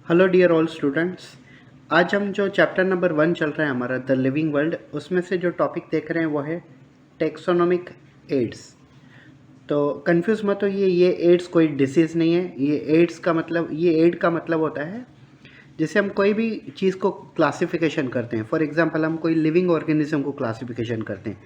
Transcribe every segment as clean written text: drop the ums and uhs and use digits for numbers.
Hello dear all students. आज हम जो चैप्टर नंबर 1 चल रहा है हमारा द लिविंग वर्ल्ड, उसमें से जो टॉपिक देख रहे हैं वो है टेक्सोनोमिक एड्स। तो कंफ्यूज मत होइए, ये एड्स कोई डिसीज़ नहीं है। ये एड्स का मतलब, ये एड का मतलब होता है जैसे हम कोई भी चीज़ को क्लासिफिकेशन करते हैं। फॉर एग्जांपल हम कोई लिविंग ऑर्गेनिज्म को क्लासिफिकेशन करते हैं।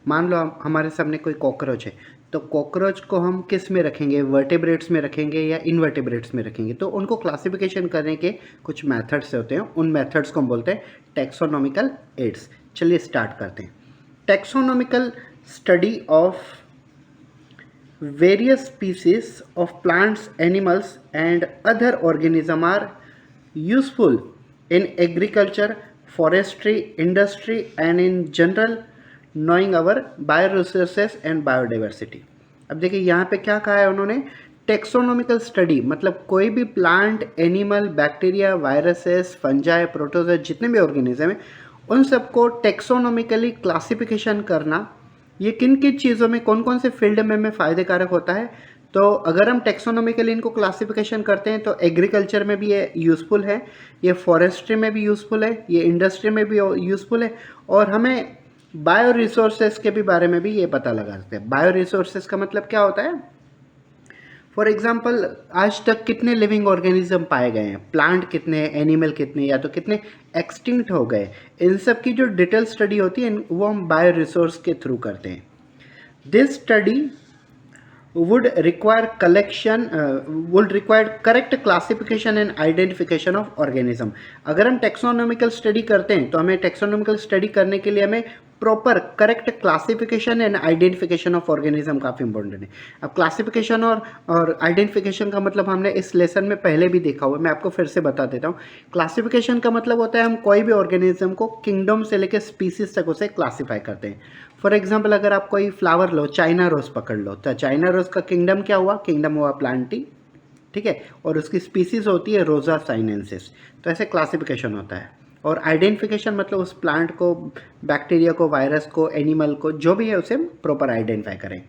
मान लो हमारे सामने कोई कॉकरोच है, तो कॉकरोच को हम किस में रखेंगे, वर्टेब्रेट्स में रखेंगे या इनवर्टेब्रेट्स में रखेंगे। तो उनको क्लासिफिकेशन करने के कुछ मेथड्स होते हैं, उन मेथड्स को हम बोलते हैं टेक्सोनॉमिकल एड्स। चलिए स्टार्ट करते हैं। Taxonomical study of various species of plants, animals and other organisms are useful in agriculture, forestry, industry and in general knowing our bioresources and biodiversity। अब देखिए यहाँ पे क्या कहा है उन्होंने, टेक्सोनॉमिकल स्टडी मतलब कोई भी plant, animal, bacteria, viruses, fungi, protozoa, जितने भी ऑर्गेनिज्म हैं उन सबको टेक्सोनॉमिकली क्लासिफिकेशन करना, ये किन किन चीज़ों में, कौन कौन से फील्ड में फ़ायदे कारक होता है। तो अगर हम टेक्सोनॉमिकली इनको क्लासिफिकेशन करते हैं तो एग्रीकल्चर में भी ये यूज़फुल है, ये फॉरेस्ट्री में भी यूज़फुल है, ये इंडस्ट्री में भी यूज़फुल है, और हमें बायो रिसोर्सेज के भी बारे में भी ये पता लगा सकते हैं। बायो रिसोर्सेज का मतलब क्या होता है? फॉर एग्जाम्पल आज तक कितने लिविंग ऑर्गेनिज्म पाए गए हैं, प्लांट कितने, एनिमल कितने, या तो कितने एक्सटिंक्ट हो गए, इन सब की जो डिटेल स्टडी होती है वो हम बायो रिसोर्स के थ्रू करते हैं। This study would require correct classification and identification of organism। अगर हम टेक्सोनॉमिकल स्टडी करते हैं तो हमें टेक्सोनॉमिकल स्टडी करने के लिए हमें proper correct classification and identification of organism काफ़ी इंपॉर्टेंट है। अब क्लासिफिकेशन और आइडेंटिफिकेशन का मतलब हमने इस लेसन में पहले भी देखा हुआ है, मैं आपको फिर से बता देता हूँ। क्लासिफिकेशन का मतलब होता है हम कोई भी ऑर्गेनिज्म को किंगडम से लेकर स्पीसीज तक उसे क्लासीफाई करते हैं। फॉर एग्जाम्पल अगर आप कोई फ्लावर लो, चाइना रोज पकड़ लो, तो चाइना रोज का किंगडम क्या हुआ? किंगडम हुआ प्लांटी, ठीक है, और उसकी स्पीसीज होती है रोजा साइनेंसिस। तो ऐसे क्लासिफिकेशन होता है। और आइडेंटिफिकेशन मतलब उस प्लांट को, बैक्टीरिया को, वायरस को, एनिमल को, जो भी है उसे प्रॉपर आइडेंटिफाई करें।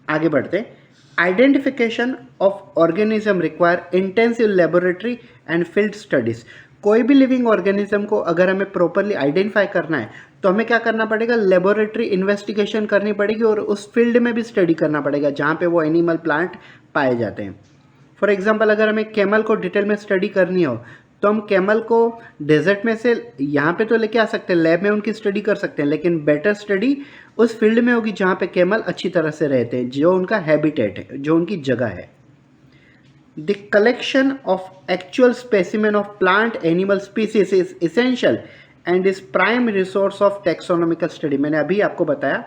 आगे बढ़ते हैं। Identification of organism require intensive laboratory and field studies. कोई भी लिविंग ऑर्गेनिज्म को अगर हमें प्रॉपरली आइडेंटिफाई करना है तो हमें क्या करना पड़ेगा? लेबोरेटरी इन्वेस्टिगेशन करनी पड़ेगी और उस फील्ड में भी स्टडी करना पड़ेगा जहाँ पे वो एनिमल, प्लांट पाए जाते हैं। फॉर एग्जांपल अगर हमें कैमल को डिटेल में स्टडी करनी हो तो हम कैमल को डेजर्ट में से यहाँ पे तो लेके आ सकते हैं, लैब में उनकी स्टडी कर सकते हैं, लेकिन बेटर स्टडी उस फील्ड में होगी जहाँ पे कैमल अच्छी तरह से रहते हैं, जो उनका हैबिटेट है, जो उनकी जगह है। The collection of actual specimen of plant animal species is essential and is prime resource of taxonomical study। मैंने अभी आपको बताया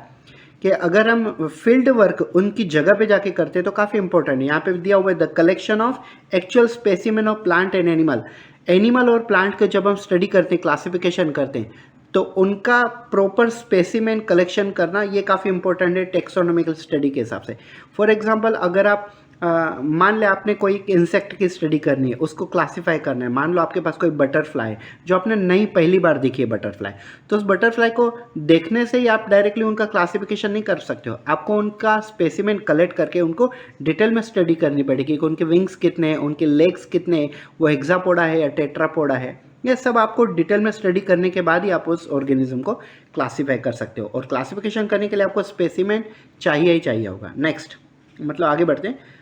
कि अगर हम फील्ड वर्क उनकी जगह पे जाके करते हैं तो काफ़ी इंपॉर्टेंट है। यहाँ पे दिया हुआ है the collection of actual specimen of plant and animal. Animal और प्लांट के जब हम स्टडी करते हैं, क्लासिफिकेशन करते हैं, तो उनका प्रॉपर स्पेसिमेन कलेक्शन करना ये काफ़ी इंपॉर्टेंट है टेक्सोनॉमिकल स्टडी के हिसाब से। फॉर एग्जांपल अगर आप मान ले आपने कोई इंसेक्ट की स्टडी करनी है, उसको क्लासिफाई करना है। मान लो आपके पास कोई बटरफ्लाई है जो आपने नई पहली बार देखी है बटरफ्लाई, तो उस बटरफ्लाई को देखने से ही आप डायरेक्टली उनका क्लासिफिकेशन नहीं कर सकते हो। आपको उनका स्पेसिमेन कलेक्ट करके उनको डिटेल में स्टडी करनी पड़ेगी कि उनके विंग्स कितने हैं, उनके लेग्स कितने हैं, वो हेक्सापोडा है या टेट्रापोडा है। ये सब आपको डिटेल में स्टडी करने के बाद ही आप उस ऑर्गेनिज्म को क्लासीफाई कर सकते हो, और क्लासिफिकेशन करने के लिए आपको स्पेसिमेन चाहिए ही चाहिए होगा। नेक्स्ट, मतलब आगे बढ़ते हैं।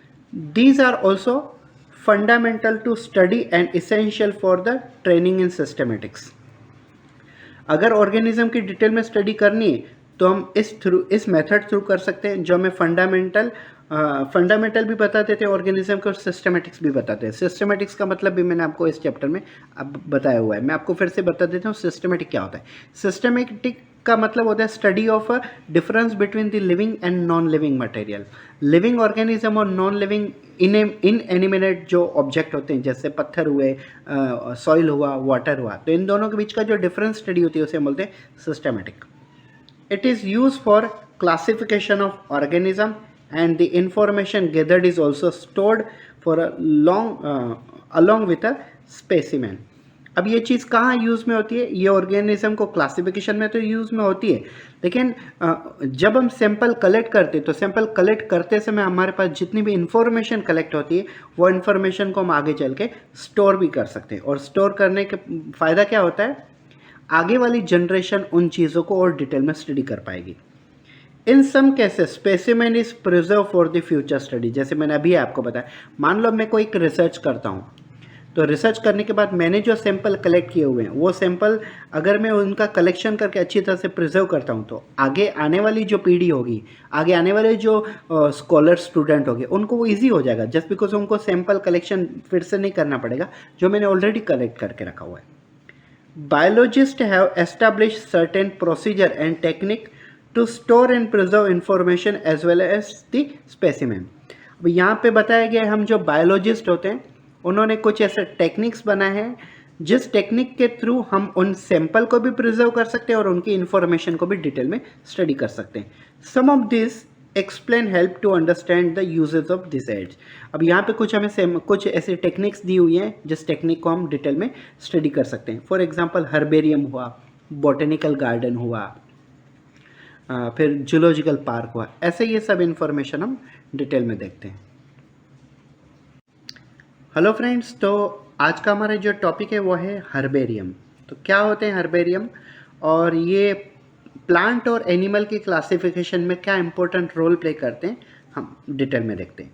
These are also fundamental to study and essential for the training in systematics। अगर ऑर्गेनिज्म की डिटेल में स्टडी करनी है तो हम इस मेथड थ्रू कर सकते हैं, जो हमें फंडामेंटल भी बता देते हैं ऑर्गेनिज्म को, और सिस्टमेटिक्स भी बताते हैं। सिस्टमेटिक्स का मतलब भी मैंने आपको इस चैप्टर में अब बताया हुआ है, मैं आपको फिर से बता देता हूँ सिस्टमेटिक क्या होता है। सिस्टमेटिक का मतलब होता है study of a difference between the living and non living material. Living organism और नॉन लिविंग इनएनिमेट जो ऑब्जेक्ट होते हैं, जैसे पत्थर हुए, सॉइल हुआ, वाटर हुआ, तो इन दोनों के बीच का जो डिफरेंस स्टडी होती है उसे हम बोलते हैं systematic. It is used for classification of organism and the information gathered is also stored for a long along with a specimen। अब ये चीज़ कहाँ यूज़ में होती है? ये ऑर्गेनिज्म को क्लासिफिकेशन में तो यूज़ में होती है, लेकिन जब हम सैंपल कलेक्ट करते हैं तो सैंपल कलेक्ट करते समय हमारे पास जितनी भी इंफॉर्मेशन कलेक्ट होती है वो इन्फॉर्मेशन को हम आगे चल के स्टोर भी कर सकते हैं। और स्टोर करने के फ़ायदा क्या होता है? आगे वाली जनरेशन उन चीज़ों को और डिटेल में स्टडी कर पाएगी। In some cases specimen is preserve for the future study. जैसे मैंने अभी आपको बताया, मान लो मैं कोई एक रिसर्च करता हूँ, तो रिसर्च करने के बाद मैंने जो सैंपल कलेक्ट किए हुए हैं वो सैंपल अगर मैं उनका कलेक्शन करके अच्छी तरह से प्रिजर्व करता हूँ तो आगे आने वाली जो पीढ़ी होगी, आगे आने वाले जो स्कॉलर स्टूडेंट होंगे, उनको वो ईजी हो जाएगा, जस्ट बिकॉज उनको सैंपल कलेक्शन फिर से नहीं करना पड़ेगा जो मैंने ऑलरेडी कलेक्ट करके रखा हुआ है। Biologists have established certain procedure and technique to store and preserve information as well as the specimen। अब यहाँ पे बताया गया हम जो बायोलॉजिस्ट होते हैं उन्होंने कुछ ऐसे टेक्निक्स बनाए हैं जिस टेक्निक के थ्रू हम उन सैंपल को भी प्रिजर्व कर सकते हैं और उनकी इंफॉर्मेशन को भी डिटेल में स्टडी कर सकते हैं। Some of this explain help to understand the uses of this aids. अब यहाँ पे कुछ हमें कुछ ऐसी टेक्निक्स दी हुई हैं जिस टेक्निक को हम डिटेल में स्टडी कर सकते हैं। फॉर एग्जांपल हर्बेरियम हुआ, बॉटेनिकल गार्डन हुआ, फिर जूलॉजिकल पार्क हुआ, ऐसे ये सब इंफॉर्मेशन हम डिटेल में देखते हैं। हेलो फ्रेंड्स, तो आज का हमारा जो टॉपिक है वो है हर्बेरियम। तो क्या होते हैं हर्बेरियम और ये प्लांट और एनिमल की क्लासिफिकेशन में क्या इंपॉर्टेंट रोल प्ले करते हैं हम डिटेल में देखते हैं।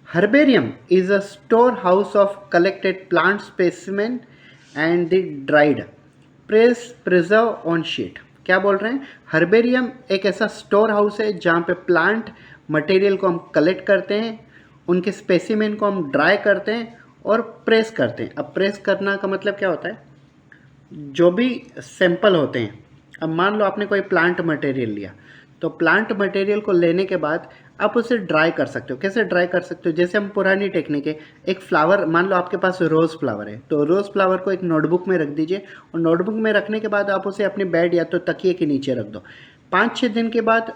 Herbarium is a store house of collected plant specimen and the dried preserve on sheet. क्या बोल रहे हैं? हर्बेरियम एक ऐसा स्टोर हाउस है जहाँ पे प्लांट मटेरियल को हम कलेक्ट करते हैं, उनके स्पेसिमेन को हम ड्राई करते हैं और प्रेस करते हैं। अब प्रेस करना का मतलब क्या होता है? जो भी सैंपल होते हैं, अब मान लो आपने कोई प्लांट मटेरियल लिया, तो प्लांट मटेरियल को लेने के बाद आप उसे ड्राई कर सकते हो। कैसे ड्राई कर सकते हो? जैसे हम पुरानी टेक्निक है, एक फ्लावर, मान लो आपके पास रोज़ फ्लावर है, तो रोज़ फ्लावर को एक नोटबुक में रख दीजिए और नोटबुक में रखने के बाद आप उसे अपने बेड या तो तकिए के नीचे रख दो। 5-6 दिन के बाद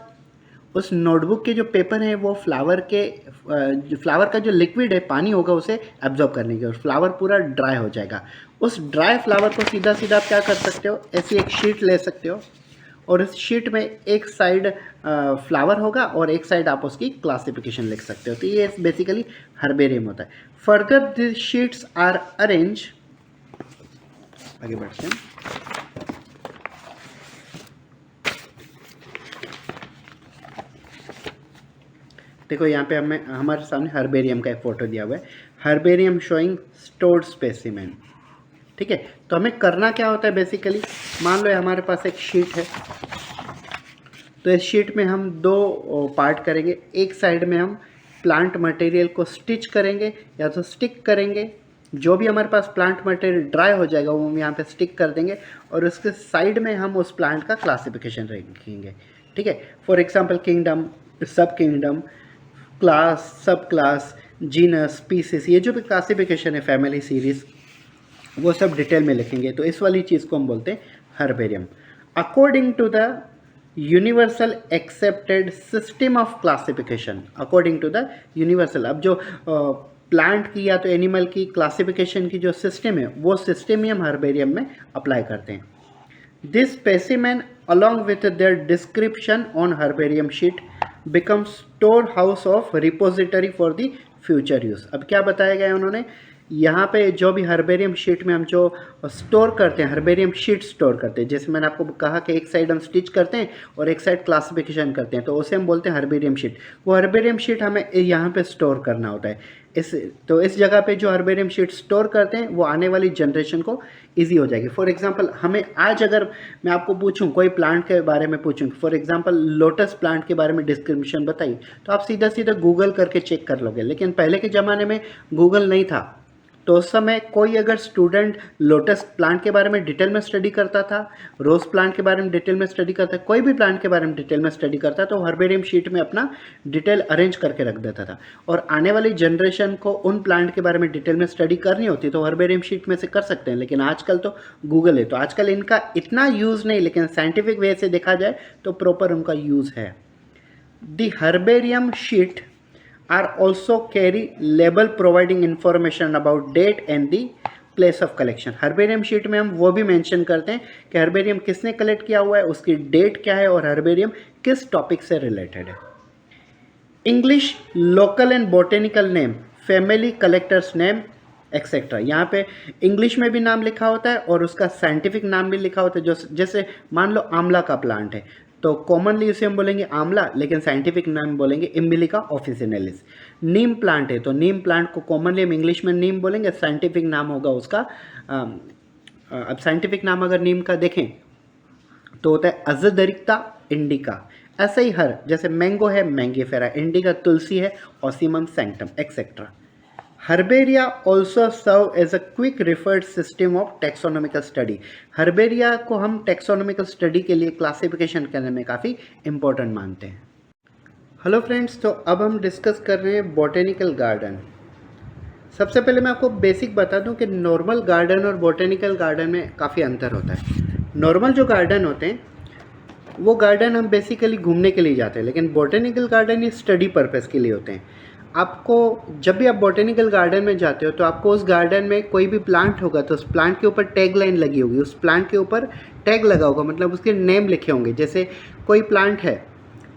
उस नोटबुक के जो पेपर है वो फ्लावर का जो लिक्विड है, पानी होगा, उसे एब्जॉर्ब करने के और फ्लावर पूरा ड्राई हो जाएगा। उस ड्राई फ्लावर को सीधा सीधा आप क्या कर सकते हो? ऐसी एक शीट ले सकते हो और इस शीट में एक साइड फ्लावर होगा और एक साइड आप उसकी क्लासिफिकेशन लिख सकते हो। तो ये बेसिकली हर्बेरियम होता है। Further this sheets are arrange, आगे बढ़ते हैं। देखो यहाँ पे हमारे सामने हर्बेरियम का एक फ़ोटो दिया हुआ है, हर्बेरियम शोइंग स्टोर्ड स्पेसिमेन। ठीक है, तो हमें करना क्या होता है बेसिकली, मान लो हमारे पास एक शीट है, तो इस शीट में हम 2 पार्ट करेंगे। एक साइड में हम प्लांट मटेरियल को स्टिच करेंगे या तो स्टिक करेंगे, जो भी हमारे पास प्लांट मटेरियल ड्राई हो जाएगा वो हम यहाँ पे स्टिक कर देंगे और उसके साइड में हम उस प्लांट का क्लासिफिकेशन रखेंगे। ठीक है, फॉर एग्जांपल किंगडम, सब किंगडम, क्लास, सब क्लास, जीनस, स्पीसीज, ये जो भी क्लासिफिकेशन है, फैमिली, सीरीज, वो सब डिटेल में लिखेंगे। तो इस वाली चीज़ को हम बोलते हैं herbarium. According to the universal accepted system of classification, according to the universal, अब जो प्लांट की या तो एनिमल की क्लासिफिकेशन की जो सिस्टम है वो सिस्टम ही हम हर्बेरियम में अप्लाई करते हैं। This specimen along with their description on herbarium sheet becomes storehouse of repository for the future use। अब क्या बताया गया है उन्होंने यहाँ पे, जो भी हर्बेरियम शीट में हम जो स्टोर करते हैं, हर्बेरियम शीट स्टोर करते हैं, जैसे मैंने आपको कहा कि एक साइड हम स्टिच करते हैं और एक साइड क्लासिफिकेशन करते हैं, तो उसे हम बोलते हैं हर्बेरियम शीट। वो हर्बेरियम शीट हमें यहाँ पे स्टोर करना होता है। इस जगह पे जो हर्बेरियम शीट स्टोर करते हैं वो आने वाली जनरेशन को ईजी हो जाएगी। फॉर एग्जांपल, हमें आज अगर मैं आपको पूछूं, कोई प्लांट के बारे में पूछूं, फॉर एग्जांपल लोटस प्लांट के बारे में डिस्क्रिप्शन बताइए, तो आप सीधा सीधा गूगल करके चेक कर लोगे। लेकिन पहले के ज़माने में गूगल नहीं था, तो उस समय कोई अगर स्टूडेंट लोटस प्लांट के बारे में डिटेल में स्टडी करता था, रोज़ प्लांट के बारे में डिटेल में स्टडी करता, कोई भी प्लांट के बारे में डिटेल में स्टडी करता, तो हर्बेरियम शीट में अपना डिटेल अरेंज करके रख देता था। और आने वाली जनरेशन को उन प्लांट के बारे में डिटेल में स्टडी करनी होती तो हर्बेरियम शीट में से कर सकते हैं। लेकिन आजकल तो गूगल है, तो आजकल इनका इतना यूज़ नहीं, लेकिन साइंटिफिक वे से देखा जाए तो प्रॉपर उनका यूज़ है। The herbarium sheet are also carry label providing information about date and the place of collection. Herbarium sheet में हम वो भी मेंशन करते हैं कि हर्बेरियम किसने कलेक्ट किया हुआ है, उसकी डेट क्या है और हर्बेरियम किस टॉपिक से रिलेटेड है। English local and botanical name, family collectors name etcetera. यहाँ पे इंग्लिश में भी नाम लिखा होता है और उसका साइंटिफिक नाम भी लिखा होता है। जो जैसे मान लो आंवला का प्लांट है तो कॉमनली उसे हम बोलेंगे आंवला, लेकिन साइंटिफिक नाम बोलेंगे इम्बिलिका ऑफिसिनेलिस। नीम प्लांट है तो नीम प्लांट को कॉमनली हम इंग्लिश में नीम बोलेंगे, साइंटिफिक नाम होगा उसका अब साइंटिफिक नाम अगर नीम का देखें तो होता है अजदरिक्ता इंडिका। ऐसे ही हर, जैसे मैंगो है मैंगीफेरा, इंडिका तुलसी है Ocimum sanctum etcetera. Herbaria also serve as a quick referred system of taxonomical study. Herbaria को हम टेक्सोनॉमिकल स्टडी के लिए क्लासिफिकेशन करने में काफ़ी इंपॉर्टेंट मानते हैं। हेलो फ्रेंड्स, तो अब हम डिस्कस कर रहे हैं बोटेनिकल गार्डन। सबसे पहले मैं आपको बेसिक बता दूं कि नॉर्मल गार्डन और बोटेनिकल गार्डन में काफ़ी अंतर होता है। नॉर्मल जो गार्डन होते हैं वो गार्डन हम बेसिकली घूमने के लिए जाते हैं, लेकिन बोटेनिकल गार्डन ये स्टडी पर्पस के लिए होते हैं। आपको जब भी आप बोटेनिकल गार्डन में जाते हो तो आपको उस गार्डन में कोई भी प्लांट होगा तो उस प्लांट के ऊपर टैग लाइन लगी होगी, उस प्लांट के ऊपर टैग लगा होगा, मतलब उसके नेम लिखे होंगे। जैसे कोई प्लांट है,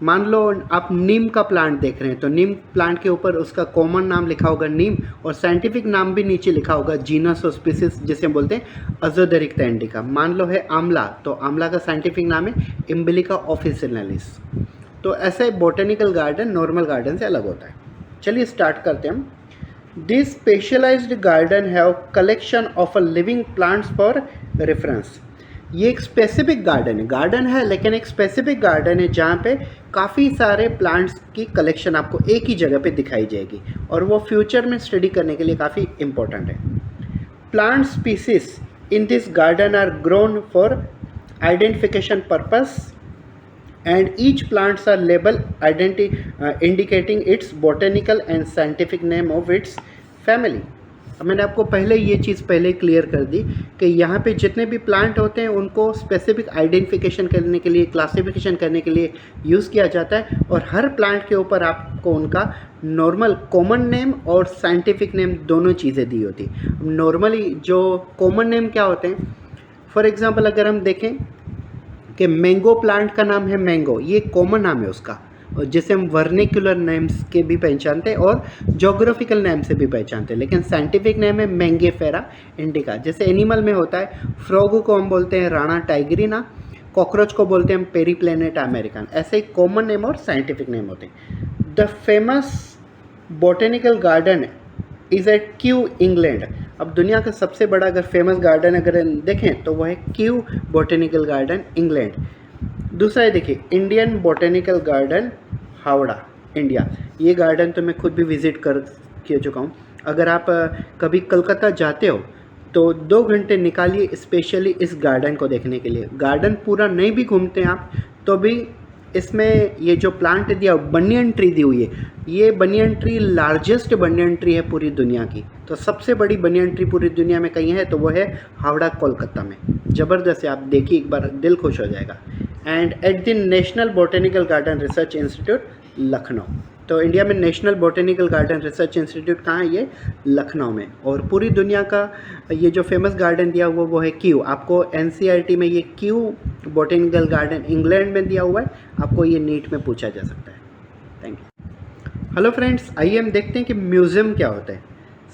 मान लो आप नीम का प्लांट देख रहे हैं तो नीम प्लांट के ऊपर उसका कॉमन नाम लिखा होगा नीम और साइंटिफिक नाम भी नीचे लिखा होगा जीनस और स्पीसीज, जिसे बोलते हैं अजोदरिक्ता इंडिका। मान लो है आंवला तो आंवला का साइंटिफिक नाम है इम्बिलिका ऑफिसिनेलिस। तो ऐसे बोटेनिकल गार्डन नॉर्मल गार्डन से अलग होता है। चलिए स्टार्ट करते हैं हम। This specialised garden have collection of a living plants for reference. ये एक स्पेसिफिक गार्डन है लेकिन एक स्पेसिफिक गार्डन है जहाँ पे काफ़ी सारे प्लांट्स की कलेक्शन आपको एक ही जगह पे दिखाई जाएगी और वो फ्यूचर में स्टडी करने के लिए काफ़ी इम्पोर्टेंट है। Plant species in this garden are grown for identification purpose and each plants are labeled indicating its botanical and scientific name of its family। अब मैंने आपको पहले ये चीज़ पहले क्लियर कर दी कि यहाँ पे जितने भी प्लांट होते हैं उनको स्पेसिफिक आइडेंटिफिकेशन करने के लिए, क्लासिफिकेशन करने के लिए यूज़ किया जाता है और हर प्लांट के ऊपर आपको उनका नॉर्मल कॉमन नेम और साइंटिफिक नेम दोनों चीज़ें दी होती। नॉर्मली जो कॉमन नेम क्या होते हैं, फॉर एग्ज़ाम्पल अगर हम देखें कि मैंगो प्लांट का नाम है मैंगो, ये कॉमन नाम है उसका, और जिसे हम वर्निकुलर नेम्स के भी पहचानते हैं और जोग्राफिकल नेम से भी पहचानते हैं, लेकिन साइंटिफिक नेम है मैंगीफेरा इंडिका। जैसे एनिमल में होता है, फ्रॉग को हम बोलते हैं राणा टाइग्रिना, कॉकरोच को बोलते हैं पेरीप्लेनेट अमेरिकन। ऐसे ही कॉमन नेम और साइंटिफिक नेम होते हैं। The famous botanical garden is at Kew England. अब दुनिया का सबसे बड़ा अगर फेमस गार्डन अगर देखें तो वह है क्यू बोटेनिकल गार्डन इंग्लैंड। दूसरा है देखिए Indian botanical garden Howrah India. ये गार्डन तो मैं खुद भी विज़िट कर चुका हूँ। अगर आप कभी कलकत्ता जाते हो तो 2 घंटे निकालिए स्पेशली इस गार्डन को देखने के लिए। गार्डन पूरा नहीं भी घूमते हैं आप तो भी इसमें ये जो प्लांट दिया बनियन ट्री दी हुई है, ये banyan tree largest banyan tree है पूरी दुनिया की। तो सबसे बड़ी बनियन ट्री पूरी दुनिया में कहीं है तो वो है हावड़ा कोलकाता में। ज़बरदस्त है, आप देखिए एक बार दिल खुश हो जाएगा। And at the national botanical garden research institute Lucknow. तो इंडिया में national botanical garden research institute कहाँ है, ये लखनऊ में। और पूरी दुनिया का ये जो फेमस गार्डन दिया हुआ वो है क्यू। आपको एनसीईआरटी में ये क्यू बोटेनिकल गार्डन इंग्लैंड में दिया हुआ है, आपको ये नीट में पूछा जा सकता है। Thank you. हेलो फ्रेंड्स, आइए हम देखते हैं कि म्यूज़ियम क्या होता है।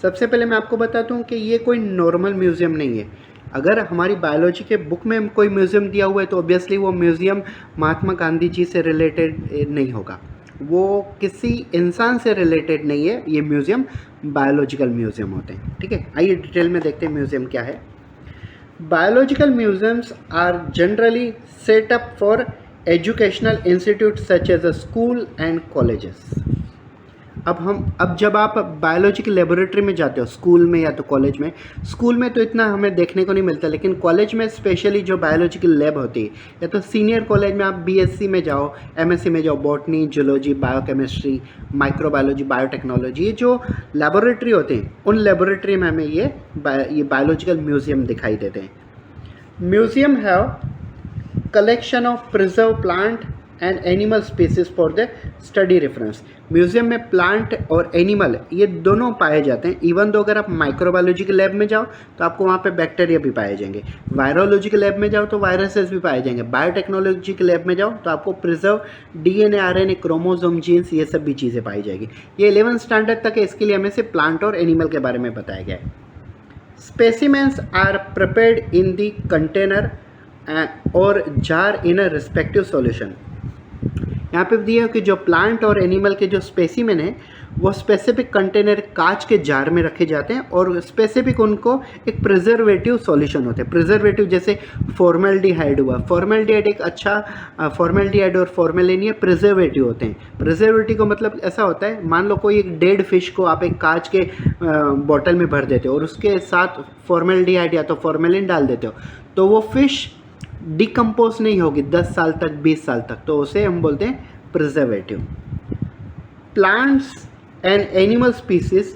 सबसे पहले मैं आपको बताता हूँ कि ये कोई नॉर्मल म्यूज़ियम नहीं है। अगर हमारी बायोलॉजी के बुक में कोई म्यूज़ियम दिया हुआ है तो ऑब्वियसली वो म्यूज़ियम महात्मा गांधी जी से रिलेटेड नहीं होगा, वो किसी इंसान से रिलेटेड नहीं है। ये म्यूज़ियम बायोलॉजिकल म्यूज़ियम होते हैं। ठीक है, आइए डिटेल में देखते हैं म्यूज़ियम क्या है। Biological museums are generally set up for educational institute such as a school and colleges. अब जब आप बायोलॉजी की लेबोरेटरी में जाते हो स्कूल में या तो कॉलेज में, स्कूल में तो इतना हमें देखने को नहीं मिलता, लेकिन कॉलेज में स्पेशली जो बायोलॉजी की लैब होती है, या तो सीनियर कॉलेज में आप बीएससी में जाओ, एमएससी में जाओ, botany, zoology, biochemistry, microbiology, biotechnology, ये जो लेबोरेटरी होते हैं उन लेबोरेटरी में हमें ये बायोलॉजिकल म्यूज़ियम दिखाई देते हैं। Museum have collection of preserve plant and animal species for the study reference. Museum में प्लांट और एनिमल ये दोनों पाए जाते हैं। इवन दो अगर आप माइक्रोबायोलॉजी के लैब में जाओ तो आपको वहाँ पे बैक्टीरिया भी पाए जाएंगे, वायरोलॉजी के लैब में जाओ तो वायरसेस भी पाए जाएंगे, बायोटेक्नोलॉजी के लैब में जाओ तो आपको preserve DNA, RNA, chromosome, genes ये सब भी चीज़ें पाई जाएगी। ये 11th स्टैंडर्ड तक है, इसके लिए हमें सिर्फ प्लांट और एनिमल के बारे में बताया गया है। Specimens are prepared in the container और jar in a respective solution. यहाँ पे दिया है कि जो प्लांट और एनिमल के जो स्पेसिमेन है वो स्पेसिफिक कंटेनर कांच के जार में रखे जाते हैं और स्पेसिफिक उनको एक प्रिजर्वेटिव सॉल्यूशन होते हैं। प्रिजर्वेटिव जैसे फॉर्मेल्डिहाइड हुआ, फॉर्मेल्डिहाइड एक अच्छा फॉर्मेल्डिहाइड और फॉर्मेलिन ये प्रिजर्वेटिव होते हैं। प्रिजर्वेटिव का मतलब ऐसा होता है, मान लो कोई एक डेड फिश को आप एक कांच के बॉटल में भर देते हो और उसके साथ फॉर्मेल्डिहाइड या तो फॉर्मेलिन डाल देते हो तो वो फिश डिकम्पोज नहीं होगी 10 साल तक, 20 साल तक, तो उसे हम बोलते हैं preservative. Plants and animal species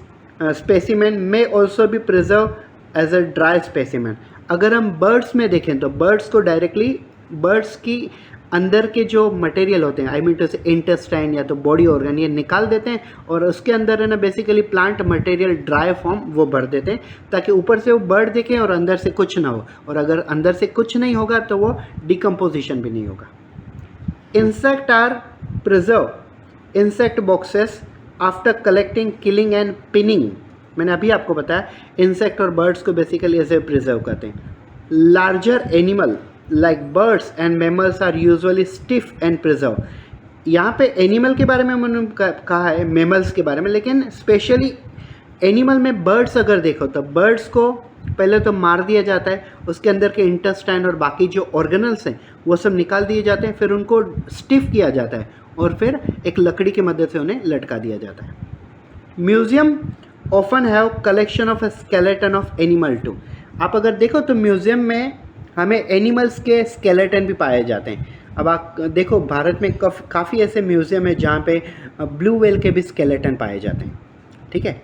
specimen में ऑल्सो भी preserve as a dry specimen. अगर हम बर्ड्स में देखें तो बर्ड्स को डायरेक्टली बर्ड्स की अंदर के जो मटेरियल होते हैं, आई मीन टू से इंटेस्टाइन या तो बॉडी ऑर्गन, ये निकाल देते हैं और उसके अंदर है ना basically plant material dry form वो भर देते हैं ताकि ऊपर से वो बर्ड दिखे और अंदर से कुछ ना हो, और अगर अंदर से कुछ नहीं होगा तो वो डिकम्पोजिशन भी नहीं होगा। Insect are preserve insect boxes after collecting, killing and pinning. मैंने अभी आपको बताया इंसेक्ट और बर्ड्स को बेसिकली ऐसे प्रिजर्व करते हैं। Larger animal like birds and mammals are usually stuffed and preserve. यहाँ पे एनिमल के बारे में मैंने कहा है, मैमल्स के बारे में, लेकिन स्पेशली एनिमल में बर्ड्स अगर देखो तो बर्ड्स को पहले तो मार दिया जाता है, उसके अंदर के इंटेस्टाइन और बाकी जो ऑर्गेनल्स हैं वो सब निकाल दिए जाते हैं, फिर उनको स्टिफ किया जाता है और फिर एक लकड़ी की मदद से उन्हें लटका दिया जाता है। Museum often have collection of skeleton of animal too. आप अगर देखो तो म्यूजियम में हमें एनिमल्स के स्केलेटन भी पाए जाते हैं। अब आप देखो भारत में काफ़ी ऐसे म्यूज़ियम है जहाँ पे ब्लू व्हेल के भी स्केलेटन पाए जाते हैं। ठीक है,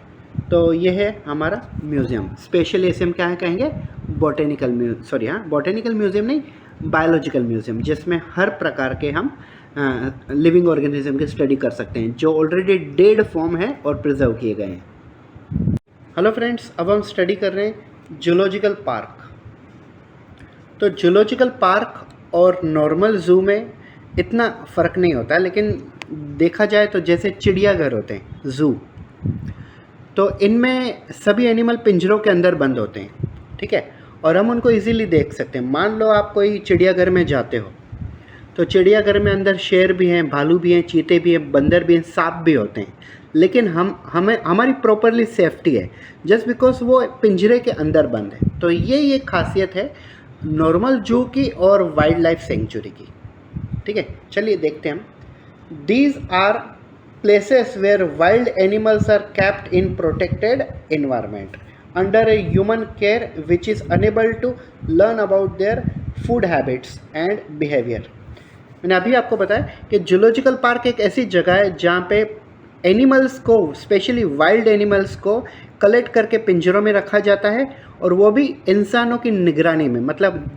तो ये है हमारा म्यूज़ियम। स्पेशली ऐसे हम क्या कहेंगे, बॉटेनिकल म्यूज़ियम नहीं, बायोलॉजिकल म्यूज़ियम, जिसमें हर प्रकार के हम लिविंग ऑर्गेनिज्म की स्टडी कर सकते हैं जो ऑलरेडी डेड फॉर्म है और प्रिजर्व किए गए हैं। हेलो फ्रेंड्स, अब हम स्टडी कर रहे हैं जूलॉजिकल पार्क। तो जूलॉजिकल पार्क और नॉर्मल ज़ू में इतना फ़र्क नहीं होता, लेकिन देखा जाए तो जैसे चिड़ियाघर होते हैं ज़ू, तो इनमें सभी एनिमल पिंजरों के अंदर बंद होते हैं। ठीक है, और हम उनको इजीली देख सकते हैं। मान लो आप कोई चिड़ियाघर में जाते हो तो चिड़ियाघर में अंदर शेर भी हैं, भालू भी हैं, चीते भी हैं, बंदर भी हैं, सांप भी होते हैं, लेकिन हमारी प्रॉपरली सेफ्टी है जस्ट बिकॉज वो पिंजरे के अंदर बंद है। तो ये खासियत है नॉर्मल जू की और वाइल्ड लाइफ सेंचुरी की। ठीक है, चलिए देखते हैं हम। These are places where wild animals are kept in protected environment under a human care which is enable to learn about their food habits and behaviour. मैंने अभी आपको बताया कि जूलॉजिकल पार्क एक ऐसी जगह है जहाँ पे एनिमल्स को, स्पेशली वाइल्ड एनिमल्स को कलेक्ट करके पिंजरों में रखा जाता है, और वो भी इंसानों की निगरानी में, मतलब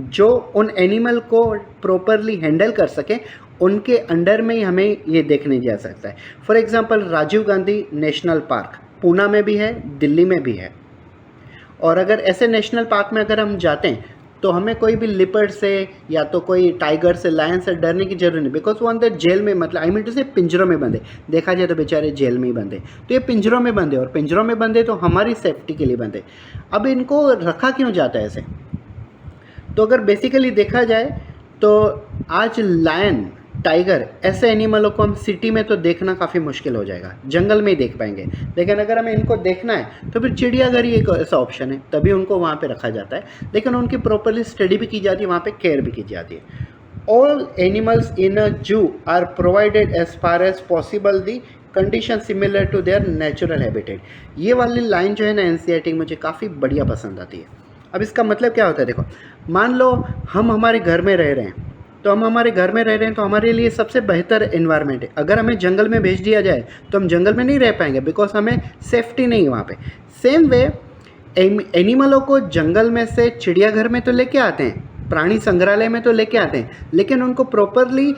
जो उन एनिमल को प्रॉपरली हैंडल कर सके उनके अंडर में ही हमें ये देखने जा सकता है। For example Rajiv Gandhi national park Poona में भी है, दिल्ली में भी है। और अगर ऐसे नेशनल पार्क में अगर हम जाते हैं तो हमें कोई भी लिपर्ड से या तो कोई टाइगर से, लायन से डरने की जरूरत नहीं, बिकॉज वो अंदर जेल में, मतलब आई मीन टू से पिंजरों में बंधे। देखा जाए तो बेचारे जेल में ही बंधे, तो ये पिंजरों में बंधे, और पिंजरों में बंधे तो हमारी सेफ्टी के लिए बंधे। अब इनको रखा क्यों जाता है ऐसे? तो अगर बेसिकली देखा जाए तो आज लायन, टाइगर, ऐसे एनिमलों को हम सिटी में तो देखना काफ़ी मुश्किल हो जाएगा, जंगल में ही देख पाएंगे। लेकिन अगर हमें इनको देखना है तो फिर चिड़ियाघर ही एक ऐसा ऑप्शन है, तभी उनको वहाँ पे रखा जाता है। लेकिन उनकी प्रॉपरली स्टडी भी की जाती है, वहाँ पे केयर भी की जाती है। All animals in a zoo are provided as far as possible the condition similar to their natural habitat. ये वाली लाइन जो है ना एनसीईआरटी मुझे काफ़ी बढ़िया पसंद आती है। अब इसका मतलब क्या होता है, देखो मान लो हम हमारे घर में रह रहे हैं, तो हम हमारे घर में रह रहे हैं तो हमारे लिए सबसे बेहतर एनवायरनमेंट है। अगर हमें जंगल में भेज दिया जाए तो हम जंगल में नहीं रह पाएंगे, बिकॉज हमें सेफ्टी नहीं है वहाँ पे। सेम वे एनिमलों को जंगल में से चिड़ियाघर में तो लेके आते हैं, प्राणी संग्रहालय में तो लेके आते हैं, लेकिन उनको प्रॉपरली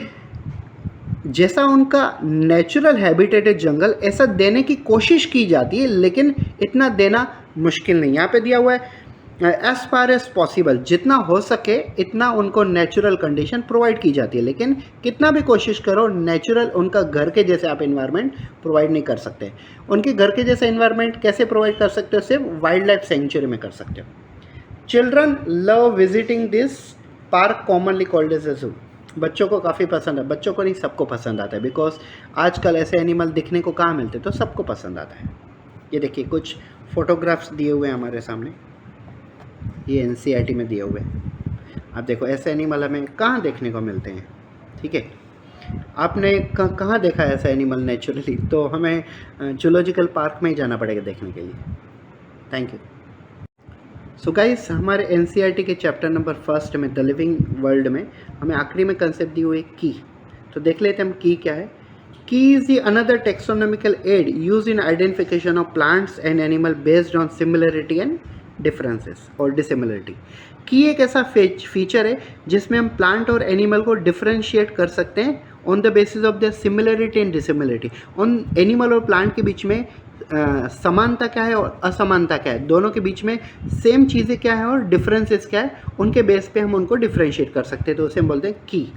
जैसा उनका नेचुरल हैबिटेट है जंगल, ऐसा देने की कोशिश की जाती है, लेकिन इतना देना मुश्किल नहीं। यहाँ पे दिया हुआ है एज फार एज पॉसिबल, जितना हो सके इतना उनको नेचुरल कंडीशन प्रोवाइड की जाती है, लेकिन कितना भी कोशिश करो नेचुरल उनका घर के जैसे आप इन्वायरमेंट प्रोवाइड नहीं कर सकते। उनके घर के जैसे इन्वायरमेंट कैसे प्रोवाइड कर सकते हो? सिर्फ वाइल्ड लाइफ सेंचुरी में कर सकते हो। Children love visiting this park commonly called as a zoo. बच्चों को काफ़ी पसंद है, बच्चों को नहीं सबको पसंद आता है, बिकॉज आजकल ऐसे एनिमल दिखने को कहाँ मिलते, तो सबको पसंद आता है। ये देखिए कुछ फोटोग्राफ्स दिए हुए हैं हमारे सामने, ये NCERT में दिए हुए हैं। आप देखो ऐसे एनिमल हमें कहाँ देखने को मिलते हैं, ठीक है। आपने कहाँ देखा है ऐसा एनिमल नेचुरली? तो हमें जूलॉजिकल पार्क में ही जाना पड़ेगा देखने के लिए। Thank you. सो गाइस, हमारे NCERT के चैप्टर नंबर 1 में द लिविंग वर्ल्ड में हमें आखिरी में कंसेप्ट दी हुई है की। तो देख लेते हैं हम की क्या है। की is the another taxonomical add use in identification of plants and animal based on similarity and differences और डिसिमिलरिटी। की एक ऐसा फीचर है जिसमें हम प्लांट और एनिमल को डिफरेंशिएट कर सकते हैं on the basis of their similarity and dissimilarity. उन एनिमल और प्लांट के बीच में समानता क्या है और असमानता क्या है, दोनों के बीच में सेम चीज़ें क्या है और डिफरेंसेस क्या है, उनके बेस पे हम उनको डिफरेंशिएट कर सकते हैं। तो उसे हम बोलते हैं की।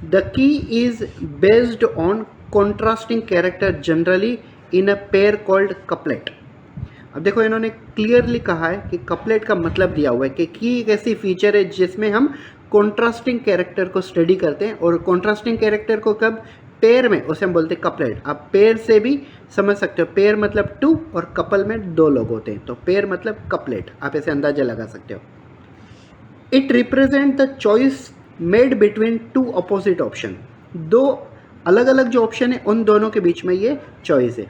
The key is based on contrasting character generally in a pair called couplet. अब देखो इन्होंने क्लियरली कहा है कि कपलेट का मतलब दिया हुआ है कि की एक ऐसी फीचर है जिसमें हम कॉन्ट्रास्टिंग कैरेक्टर को स्टडी करते हैं, और कॉन्ट्रास्टिंग कैरेक्टर को कब? पेयर में, उसे हम बोलते हैं कपलेट। आप पेयर से भी समझ सकते हो, पेयर मतलब 2 और कपल में 2 लोग होते हैं, तो पेयर मतलब कपलेट, आप ऐसे अंदाजा लगा सकते हो। It represent the choice made between 2 opposite option. 2 अलग अलग जो ऑप्शन है उन दोनों के बीच में ये चॉइस है।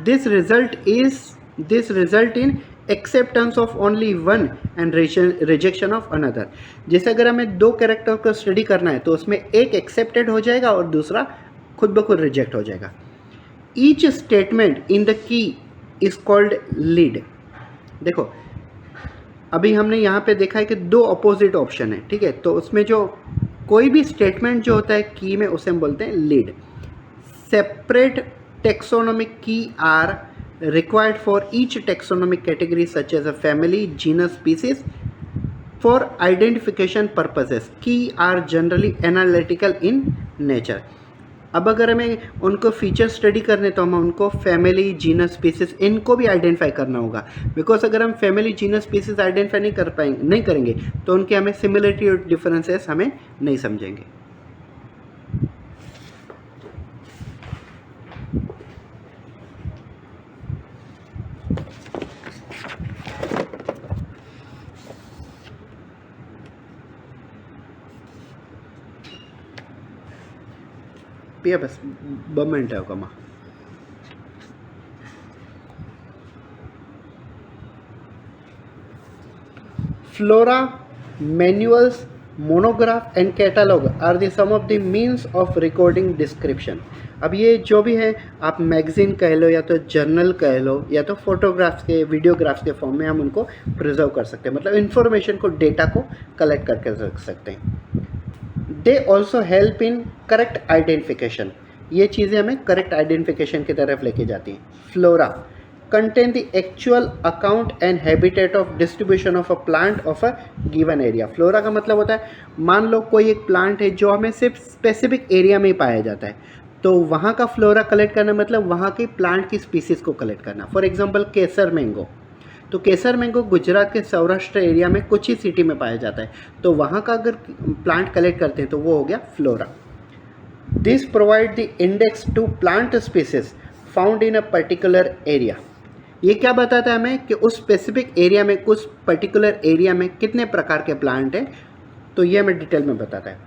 This result in acceptance of only one and rejection of another. जैसे अगर हमें 2 कैरेक्टर को स्टडी करना है तो उसमें एक एक्सेप्टेड हो जाएगा और दूसरा खुद ब खुद रिजेक्ट हो जाएगा। Each statement in the key is called lead. देखो अभी हमने यहाँ पे देखा है कि 2 अपोजिट ऑप्शन है, ठीक है, तो उसमें जो कोई भी स्टेटमेंट जो होता है की में उसे हम बोलते हैं लीड। सेपरेट टेक्सोनोमिक की are required for each taxonomic category such as a family, genus, species for identification purposes. Key are generally analytical in nature. अब अगर हमें उनको फीचर स्टडी करने तो हम उनको फैमिली, जीनस, स्पीसीज इनको भी आइडेंटिफाई करना होगा, बिकॉज अगर हम फैमिली, जीनस, स्पीसीज आइडेंटिफाई नहीं करेंगे तो उनके हमें सिमिलरिटी और डिफरेंसेस हमें नहीं समझेंगे। पिया बस 2 मिनट है कमा। Flora, manuals, monograph and catalogue are the some of the means of recording description. अब ये जो भी है, आप मैगजीन कह लो या तो जर्नल कह लो या तो फोटोग्राफ्स के, वीडियोग्राफ्स के फॉर्म में हम उनको प्रिजर्व कर सकते हैं, मतलब इन्फॉर्मेशन को, डेटा को कलेक्ट करके रख सकते हैं। They also help in correct identification. ये चीज़ें हमें करेक्ट आइडेंटिफिकेशन की तरफ लेके जाती हैं। Flora contain the actual account and habitat of distribution of a plant of a given area. Flora का मतलब होता है, मान लो कोई एक प्लांट है जो हमें सिर्फ स्पेसिफिक एरिया में ही पाया जाता है, तो वहाँ का फ्लोरा कलेक्ट करना मतलब वहाँ की प्लांट की स्पीसीज़ को कलेक्ट करना। फॉर एग्जांपल केसर मैंगो, तो केसर मैंगो गुजरात के सौराष्ट्र एरिया में कुछ ही सिटी में पाया जाता है, तो वहाँ का अगर प्लांट कलेक्ट करते हैं तो वो हो गया flora. This provide the index to plant species found in a particular area. ये क्या बताता है हमें कि उस स्पेसिफिक एरिया में, कुछ पर्टिकुलर एरिया में कितने प्रकार के प्लांट हैं, तो ये हमें डिटेल में बताता है।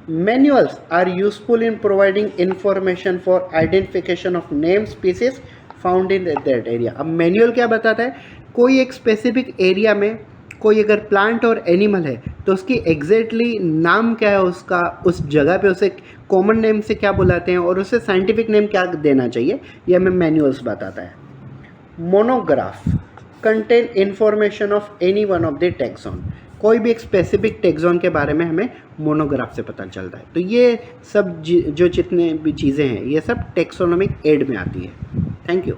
Manuals are useful in providing information for identification of name species found in that area. अब मैनुअल क्या बताता है, कोई एक स्पेसिफिक एरिया में कोई अगर प्लांट और एनिमल है तो उसकी एग्जैक्टली नाम क्या है उसका, उस जगह पे उसे कॉमन नेम से क्या बुलाते हैं और उसे साइंटिफिक नेम क्या देना चाहिए, ये हमें मैनुअल्स बताता है। Monograph, contain information of any one of the taxon, कोई भी एक स्पेसिफिक टैक्सॉन के बारे में हमें मोनोग्राफ से पता चलता है। तो ये सब जो जितने भी चीज़ें हैं ये सब टैक्सोनॉमिक एड में आती है। Thank you.